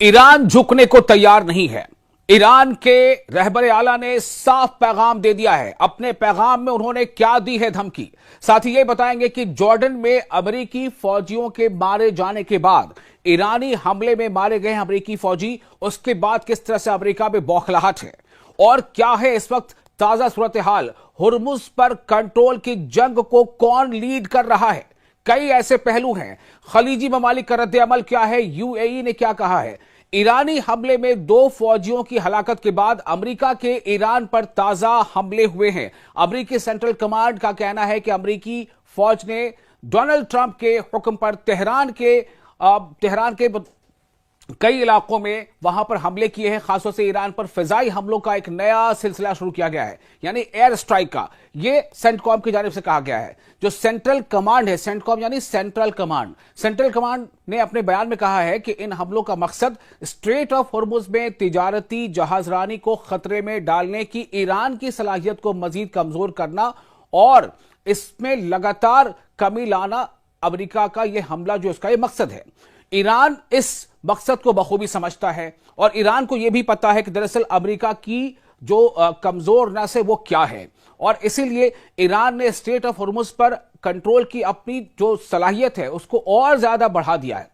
Iran झुकने को तैयार नहीं है। ईरान के रहबर आला ने साफ पैगाम दे दिया है। अपने पैगाम में उन्होंने क्या दी है धमकी, साथ ही ये बताएंगे कि जॉर्डन में अमेरिकी फौजियों के मारे जाने के बाद ईरानी हमले में मारे गए अमेरिकी फौजी, उसके बाद किस तरह से अमेरिका में बौखलाहट है और क्या है इस वक्त ताजा सूरत हाल। हुर्मुज पर कंट्रोल की जंग को कौन लीड कर रहा है, कई ऐसे पहलू हैं। खलीजी ममालिक का रद्द अमल क्या है, यूएई ने क्या कहा है। ईरानी हमले में 2 फौजियों की हलाकत के बाद अमेरिका के ईरान पर ताजा हमले हुए हैं। अमेरिकी सेंट्रल कमांड का कहना है कि अमेरिकी फौज ने डोनाल्ड ट्रंप के हुक्म पर तेहरान के कई इलाकों में वहां पर हमले किए हैं। खासतौर से ईरान पर फिजाई हमलों का एक नया सिलसिला शुरू किया गया है, यानी एयर स्ट्राइक का। यह सेंटकॉम की जानिब से कहा गया है। जो सेंट्रल कमांड है, सेंटकॉम यानी सेंट्रल कमांड ने अपने बयान में कहा है कि इन हमलों का मकसद स्ट्रेट ऑफ हुर्मुज में तिजारती जहाजरानी को खतरे में डालने की ईरान की सलाहियत को मजीद कमजोर करना और इसमें लगातार कमी लाना। अमेरिका का यह हमला जो इसका यह मकसद है, ईरान इस मकसद को बखूबी समझता है और ईरान को यह भी पता है कि दरअसल अमेरिका की जो कमजोर नस है वो क्या है, और इसीलिए ईरान ने स्ट्रेट ऑफ हुर्मुज पर कंट्रोल की अपनी जो सलाहियत है उसको और ज्यादा बढ़ा दिया है।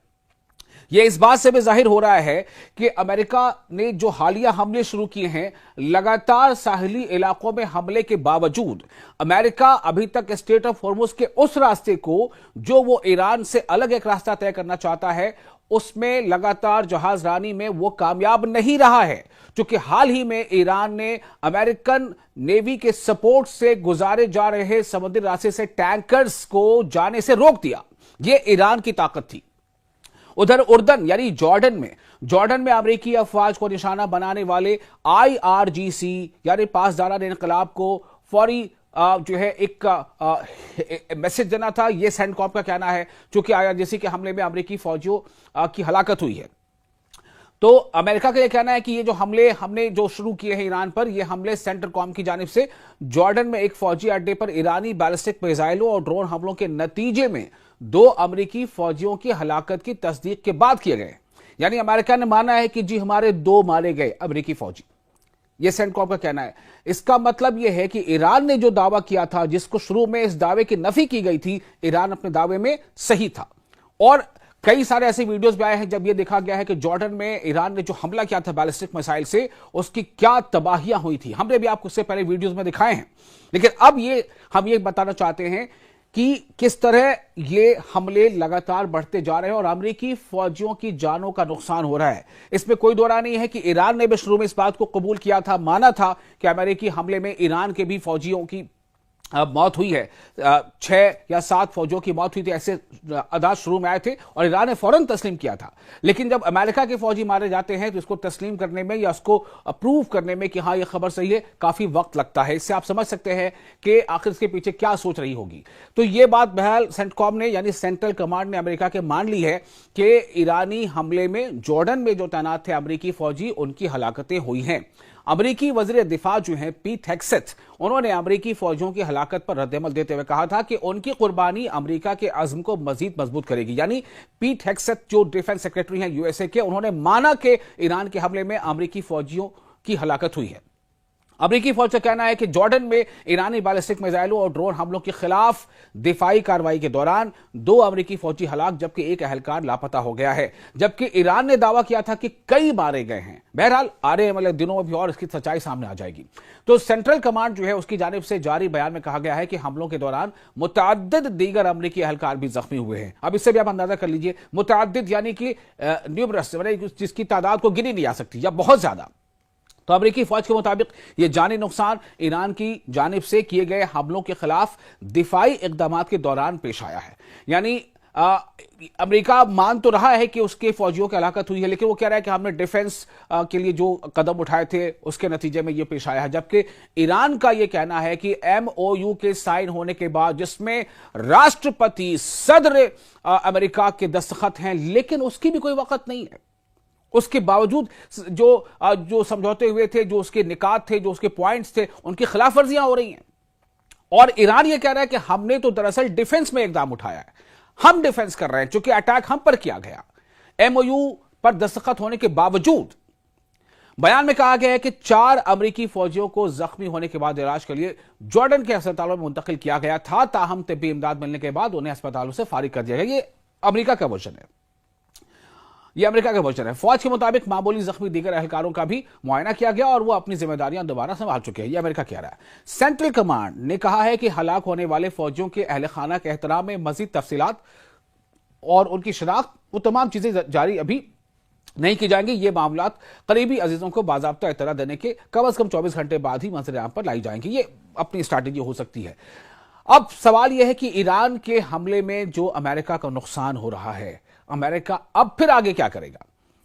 यह इस बात से भी जाहिर हो रहा है कि अमेरिका ने जो हालिया हमले शुरू किए हैं, लगातार साहिली इलाकों में हमले के बावजूद अमेरिका अभी तक स्ट्रेट ऑफ हुर्मुज के उस रास्ते को जो वो ईरान से अलग एक रास्ता तय करना चाहता है, उसमें लगातार जहाजरानी में वो कामयाब नहीं रहा है। क्योंकि हाल ही में ईरान ने अमेरिकन नेवी के सपोर्ट से गुजारे जा रहे समुद्री रास्ते से टैंकर्स को जाने से रोक दिया। यह ईरान की ताकत थी। उधर उर्दन यानी जॉर्डन में अमेरिकी अफवाज को निशाना बनाने वाले IRGC यानी पासदारान इनकलाब को फौरी जो है एक मैसेज देना था। यह सेंटकॉम का कहना है, चूंकि IRGC के हमले में अमेरिकी फौजियों की हलाकत हुई है। तो अमेरिका का यह कहना है कि ये जो हमले हमने जो शुरू किए हैं ईरान पर, यह हमले सेंटरकॉम की जानिब से जॉर्डन में एक फौजी अड्डे पर ईरानी बैलिस्टिक मिसाइलों और ड्रोन हमलों के नतीजे में 2 अमेरिकी फौजियों की हलाकत की तस्दीक के बाद किए गए। यानी अमेरिका ने माना है कि जी हमारे 2 मारे गए अमेरिकी फौजी, यह सेंटकॉम का कहना है। इसका मतलब यह है कि ईरान ने जो दावा किया था, जिसको शुरू में इस दावे की नफी की गई थी, ईरान अपने दावे में सही था। और कई सारे ऐसे वीडियोस भी आए हैं जब यह देखा गया है कि जॉर्डन में ईरान ने जो हमला किया था बैलिस्टिक मिसाइल से, उसकी क्या तबाहियां हुई थी। हमने भी आपको इससे पहले वीडियोस में दिखाए हैं, लेकिन अब हम ये बताना चाहते हैं कि किस तरह ये हमले लगातार बढ़ते जा रहे हैं और अमेरिकी फौजियों की जानों का नुकसान हो रहा है। इसमें कोई दो राय नहीं है कि ईरान ने भी शुरू में इस बात को कबूल किया था, माना था कि अमेरिकी हमले में ईरान के भी फौजियों की मौत हुई है। 6 या 7 फौजियों की मौत हुई थी, ऐसे अंदाज शुरू में आए थे और ईरान ने फौरन तस्लीम किया था। लेकिन जब अमेरिका के फौजी मारे जाते हैं तो इसको तस्लीम करने में या उसको अप्रूव करने में कि हाँ ये खबर सही है, काफी वक्त लगता है। इससे आप समझ सकते हैं कि आखिर इसके पीछे क्या सोच रही होगी। तो ये बात बहरहाल सेंटकॉम ने यानी सेंट्रल कमांड ने अमेरिका के मान ली है कि ईरानी हमले में जॉर्डन में जो तैनात थे अमेरिकी फौजी, उनकी हलाकतें हुई हैं। अमेरिकी वजीर दिफा जो हैं पीट हेग्सेथ, उन्होंने अमेरिकी फौजियों की हलाकत पर रद्दअमल देते हुए कहा था कि उनकी कुर्बानी अमेरिका के अज़्म को मजीद मजबूत करेगी। यानी पीट हेग्सेथ जो डिफेंस सेक्रेटरी हैं यूएसए के, उन्होंने माना कि ईरान के हमले में अमेरिकी फौजियों की हलाकत हुई है। अमेरिकी फौज का कहना है कि जॉर्डन में ईरानी बैलिस्टिक मिसाइलों और ड्रोन हमलों के खिलाफ दिफाई कार्रवाई के दौरान 2 अमेरिकी फौजी हलाक जबकि एक अहलकार लापता हो गया है, जबकि ईरान ने दावा किया था कि कई मारे गए हैं। बहरहाल आने वाले दिनों में भी और इसकी सच्चाई सामने आ जाएगी। तो सेंट्रल कमांड जो है उसकी जानिब से जारी बयान में कहा गया है कि हमलों के दौरान मुतअद्दिद दीगर अमेरिकी अहलकार भी जख्मी हुए हैं। अब इससे भी आप अंदाजा कर लीजिए, मुतअद्दिद यानी कि न्यूमरस, जिसकी तादाद को गिनी नहीं जा सकती या बहुत ज्यादा। तो अमेरिकी फौज के मुताबिक यह जानी नुकसान ईरान की जानिब से किए गए हमलों के खिलाफ दिफाई इकदाम के दौरान पेश आया है। यानी अमेरिका मान तो रहा है कि उसके फौजियों की हलाकत हुई है, लेकिन वो कह रहा है कि हमने डिफेंस के लिए जो कदम उठाए थे उसके नतीजे में यह पेश आया है। जबकि ईरान का यह कहना है कि MOU के साइन होने के बाद, जिसमें राष्ट्रपति सदर अमेरिका के दस्तखत हैं, लेकिन उसकी भी कोई वक्त नहीं है। उसके बावजूद जो समझौते हुए थे, जो उसके निकात थे, जो उसके पॉइंट्स थे, उनकी खिलाफ वर्जियां हो रही हैं। और ईरान यह कह रहा है कि हमने तो दरअसल डिफेंस में इकदाम उठाया है, हम डिफेंस कर रहे हैं, चूंकि अटैक हम पर किया गया। MOU पर दस्तखत होने के बावजूद बयान में कहा गया है कि 4 अमेरिकी फौजियों को जख्मी होने के बाद इलाज के लिए जॉर्डन के अस्पतालों में मुंतकिल किया गया था। ताहम तिब्बी इमदाद मिलने के बाद उन्हें अस्पतालों से फारिग कर दिया गया। ये अमेरिका का वर्जन है। फौज के मुताबिक मामूली जख्मी दीगर एहलकारों का भी मुआयना किया गया और वो अपनी जिम्मेदारियां दोबारा संभाल चुके हैं। ये अमेरिका कह रहा है। सेंट्रल कमांड ने कहा है कि हलाक होने वाले फौजियों के अहल खाना के एहतराम में मजीद तफसीलात और उनकी शनाख्त, वो तमाम चीजें जारी अभी नहीं की जाएंगी। ये मामलात करीबी अजीजों को बाज़ाब्ता इत्तला देने के कम से कम 24 घंटे बाद ही मंजर-ए-आम पर लाई जाएंगी। ये अपनी स्ट्रैटेजी हो सकती है। अब सवाल यह है कि ईरान के हमले में जो अमेरिका का नुकसान हो रहा है, अमेरिका अब फिर आगे क्या करेगा?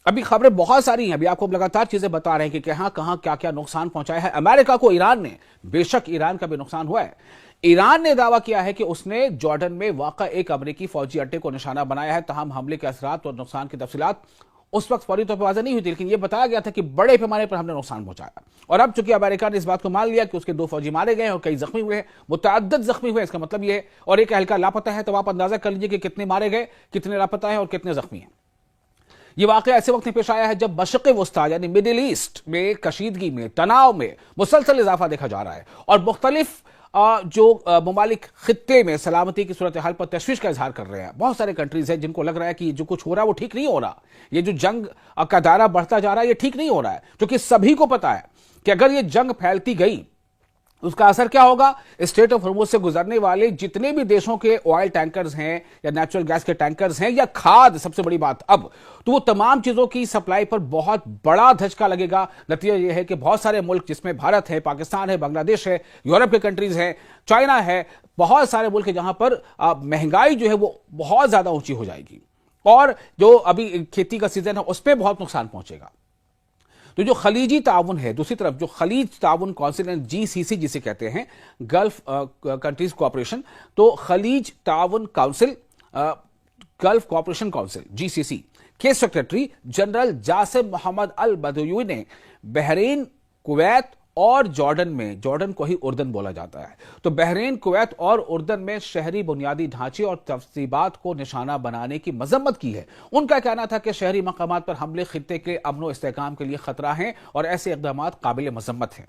अभी खबरें बहुत सारी हैं, अभी आपको लगातार चीजें बता रहे हैं कि कहां क्या क्या नुकसान पहुंचाया है अमेरिका को ईरान ने। बेशक ईरान का भी नुकसान हुआ है। ईरान ने दावा किया है कि उसने जॉर्डन में वाक़ा एक अमेरिकी फौजी अड्डे को निशाना बनाया है। तमाम हमले के असरात और नुकसान की तफसीलात उस वक्त फौरी तौर पर वाज़ेह नहीं हुई थी, लेकिन यह बताया गया था कि बड़े पैमाने पर हमने नुकसान पहुंचाया। और अब चूंकि अमेरिका ने इस बात को मान लिया कि उसके 2 फौजी मारे गए और कई जख्मी हुए हैं, मुतअद्दिद जख्मी हुए, इसका मतलब यह है, और एक एहलकार लापता है, तो आप अंदाजा कर लीजिए कि कितने मारे गए, कितने लापता है और कितने जख्मी हैं। यह वाकया ऐसे वक्त में पेश आया है जब मशरिक़ वस्ता यानी मिडिल ईस्ट में कशीदगी में, तनाव में मुसलसल इजाफा देखा जा रहा है और मुख्तलिफ जो ममालिक खित्ते में सलामती की सूरत हाल पर तशवीश का इजहार कर रहे हैं। बहुत सारे कंट्रीज हैं जिनको लग रहा है कि जो कुछ हो रहा है वो ठीक नहीं हो रहा। ये जो जंग का दायरा बढ़ता जा रहा है ये ठीक नहीं हो रहा है, क्योंकि सभी को पता है कि अगर ये जंग फैलती गई उसका असर क्या होगा। स्ट्रेट ऑफ हॉर्मुज़ से गुजरने वाले जितने भी देशों के ऑयल टैंकर्स हैं या नेचुरल गैस के टैंकर्स हैं या खाद, सबसे बड़ी बात अब तो वो तमाम चीजों की सप्लाई पर बहुत बड़ा धचका लगेगा। नतीजा यह है कि बहुत सारे मुल्क जिसमें भारत है, पाकिस्तान है, बांग्लादेश है, यूरोप के कंट्रीज हैं, चाइना है, बहुत सारे मुल्क है जहां पर महंगाई जो है वो बहुत ज्यादा ऊंची हो जाएगी और जो अभी खेती का सीजन है उस पर बहुत नुकसान पहुंचेगा। तो जो खलीजी ताउन है, दूसरी तरफ जो खलीज ताउन कौंसिल GCC जिसे कहते हैं, गल्फ कंट्रीज कोऑपरेशन, तो खलीज ताउन council, gulf cooperation council GCC के सेक्रेटरी जनरल जासिम मोहम्मद अल बदयूई ने बहरीन, कुवैत और जॉर्डन में, जॉर्डन को ही उर्दन बोला जाता है, तो बहरीन, कुवैत और उर्दन में शहरी बुनियादी ढांचे और तफसीबात को निशाना बनाने की मजम्मत की है। उनका कहना था कि शहरी मकामात पर हमले खित्ते के अमन व इस्तेहकाम के लिए खतरा है और ऐसे इक़दाम काबिल मजम्मत हैं।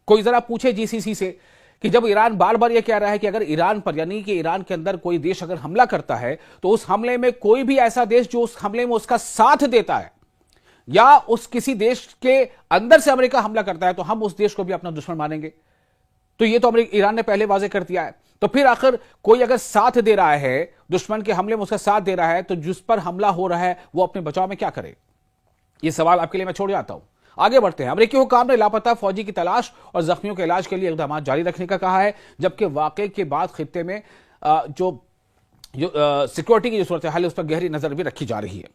कोई जरा पूछे GCC से कि जब ईरान बार बार यह कह रहा है कि अगर ईरान पर, यानी कि ईरान के अंदर कोई देश अगर हमला करता है तो उस हमले में कोई भी ऐसा देश जो उस हमले में उसका साथ देता है या उस किसी देश के अंदर से अमेरिका हमला करता है तो हम उस देश को भी अपना दुश्मन मानेंगे। तो ये तो ईरान ने पहले वाजे कर दिया है। तो फिर आखिर कोई अगर साथ दे रहा है, दुश्मन के हमले में उसका साथ दे रहा है, तो जिस पर हमला हो रहा है वो अपने बचाव में क्या करे? ये सवाल आपके लिए मैं छोड़ जाता हूं। आगे बढ़ते हैं। अमेरिकी हुकाम ने लापता फौजी की तलाश और जख्मियों के इलाज के लिए इक़दाम जारी रखने का कहा है, जबकि वाक़े के बाद खित्ते में जो सिक्योरिटी की जो सूरत हाल है उस पर गहरी नजर भी रखी जा रही है।